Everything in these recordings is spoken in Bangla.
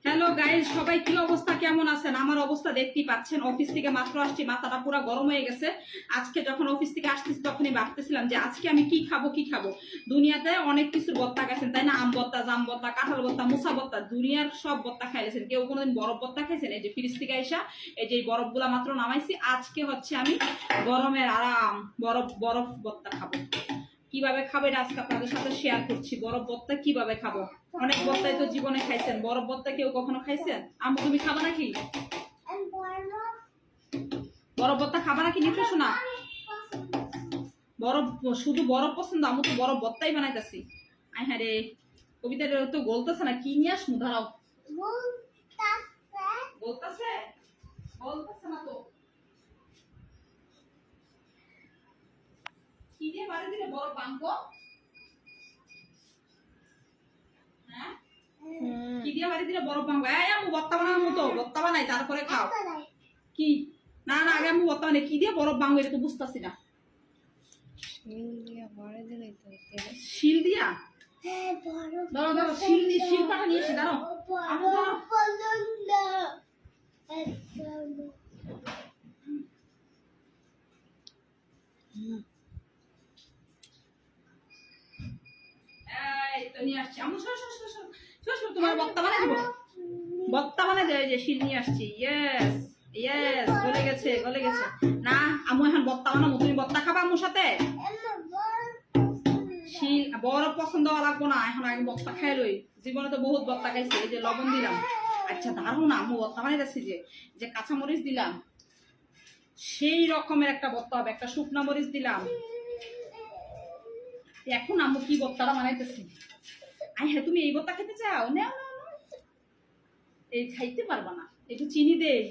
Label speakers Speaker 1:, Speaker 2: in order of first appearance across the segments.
Speaker 1: হ্যালো গাইস, সবাই কি অবস্থা, কেমন আছেন? আমার অবস্থা দেখতেই পাচ্ছেন। অফিস থেকে মাত্র আসছি, মাথাটা পুরো গরম হয়ে গেছে। আজকে যখন অফিস থেকে আসতেছি তখনই ভাবতেছিলাম যে আজকে আমি কি খাবো। দুনিয়াতে অনেক কিছুর ভর্তা খাইছেন, তাই না? আম ভর্তা, জাম ভর্তা, কাঁঠাল ভর্তা, মুসা ভর্তা, দুনিয়ার সব ভর্তা খাইছেন। কেউ কোনোদিন বরফ ভর্তা খাইছেন? এই যে ফ্রিজ থেকে আইসা এই যে বরফগুলা মাত্র নামাইছি। আজকে হচ্ছে আমি গরমের আরাম বরফ ভর্তা খাবো। কিভাবে খাবো এটা আজকে আপনাদের সাথে শেয়ার করছি। বরফ ভর্তা কিভাবে খাবো? অনেক ভর্তাই তো জীবনে খাইছেন, বরফ ভর্তা কেউ কখনো খাইছেন? আম্মু তুমি খাবা নাকি বরফ ভর্তা? খাবা নাকি নিতে শোনা? বরফ শুধু বরফ পছন্দ? আম্মু তো বরফ ভর্তাই বানাইতেছি। আই হ্যাঁ রে, কবিতাটা তো বলতেছে না, কি নিয়ে আসমু? দাঁড়াও, বলতেছে না তো। কি দিয়ে বাড়ি দিলে বরফ বানবো? হ্যাঁ, কি দিয়ে বাড়ি দিলে বরফ বানবো? এই আম্মু ভর্তা বানানোর মতো ভর্তা বানাই, তারপরে খাও। কি না আগে আম্মু ভর্তা বানাই, কি দিয়ে বরফ বানবো এটা তো বুঝতেছি না। শিল দিয়া? দাঁড়াও শিল পাটা নিয়ে এসে দাঁড়াও। তোমার ভর্তা বানাই দিব, ভর্তা বানাই দেয় যে শিল নিয়ে আসছি। ইয়েস গলে গেছে না আম্মু, এখন ভর্তা বানাবো। তুমি ভর্তা খাবা আম্মুর সাথে? শিল বড় পছন্দ লাগবো না, এখন আগে ভর্তা খাই লই। জীবনে তো বহুত ভর্তা খাইছি। এই যে লবণ দিলাম। আচ্ছা দাঁড়াও না, আম্মু ভর্তা বানাই যাচ্ছি যে কাঁচামরিচ দিলাম, সেই রকমের একটা ভর্তা হবে। একটা শুকনা মরিচ দিলাম। এখন আম্মু কি ভর্তাটা বানাইতেছি। আই হ্যাঁ, তুমি এই ভর্তা খেতে চাও? নাও এই খাইতে পারবা না, একটু চিনি দেই।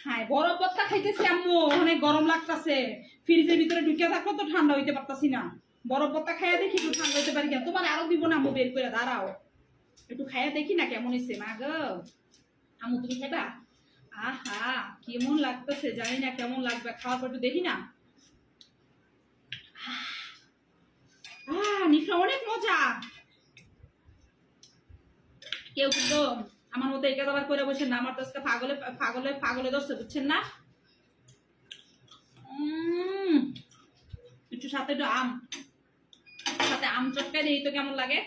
Speaker 1: হ্যাঁ, বরফ ভর্তা খাইতেছি আম্মু, অনেক গরম লাগতেছে। ফ্রিজের ভিতরে ঢুকে থাকলে তো ঠান্ডা হইতে পারতাছি না। বরফ ভর্তা খাইয়া দেখি একটু ঠান্ডা হইতে পারি কিনা। তোমার আরো দিব না আম্মু, বের করে দাঁড়াও, একটু খাইয়া দেখি না কেমন হয়েছে। মা গো, আম্মু তুমি খাইবা? আহা, কেমন লাগতেছে জানি না, কেমন লাগবে। খাওয়ার পর একটু দেখি না। নিফা অনেক মজা। কেউ কিন্তু আমার মতো এই কাজ আবার করে বসে না। আমার তো আজকে পাগলে ধরছে, বুঝছেন না? একটু সাথে একটু সাথে আম চটকাই দিই তো কেমন লাগে।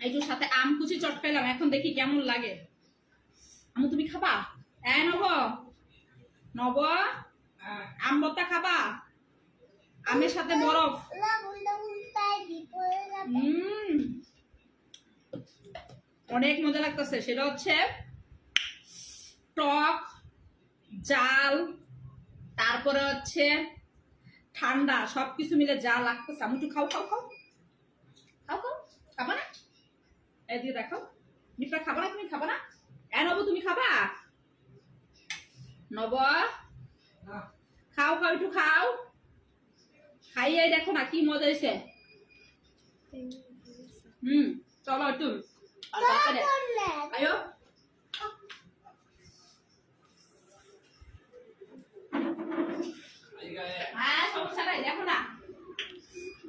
Speaker 1: একটু সাথে আম কুচি চটকাইলাম, এখন দেখি কেমন লাগে। আমু তুমি খাবা? নব আম ভর্তা খাবা? আমের সাথে বরফ। অনেক মজা লাগতেছে। সেটা হচ্ছে টক, জাল, তারপরে হচ্ছে ঠান্ডা, সবকিছু মিলে যা লাগতেছে। আমি একটু খাও খাবা না? এই দিয়ে দেখো, নিপটা খাবা না? তুমি খাবা না? নব তুমি খাবা? নব খাও একটু খাও। খাইয়ে দেখো না কি মজা হয়েছে। চলো একটু আয়ো। হ্যাঁ, সমস্যা নাই, দেখো না,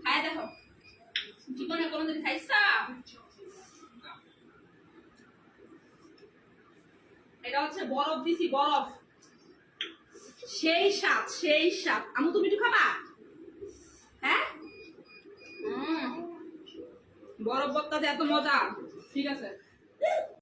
Speaker 1: খাই দেখো। জীবনে কোনোদিন খাইছা? এটা হচ্ছে বরফ দিছি, বরফ। সেই স্বাদ। আমু তুমি একটু খাবা? হ্যাঁ, বরফ ভর্তা যে এত মজা। ঠিক আছে।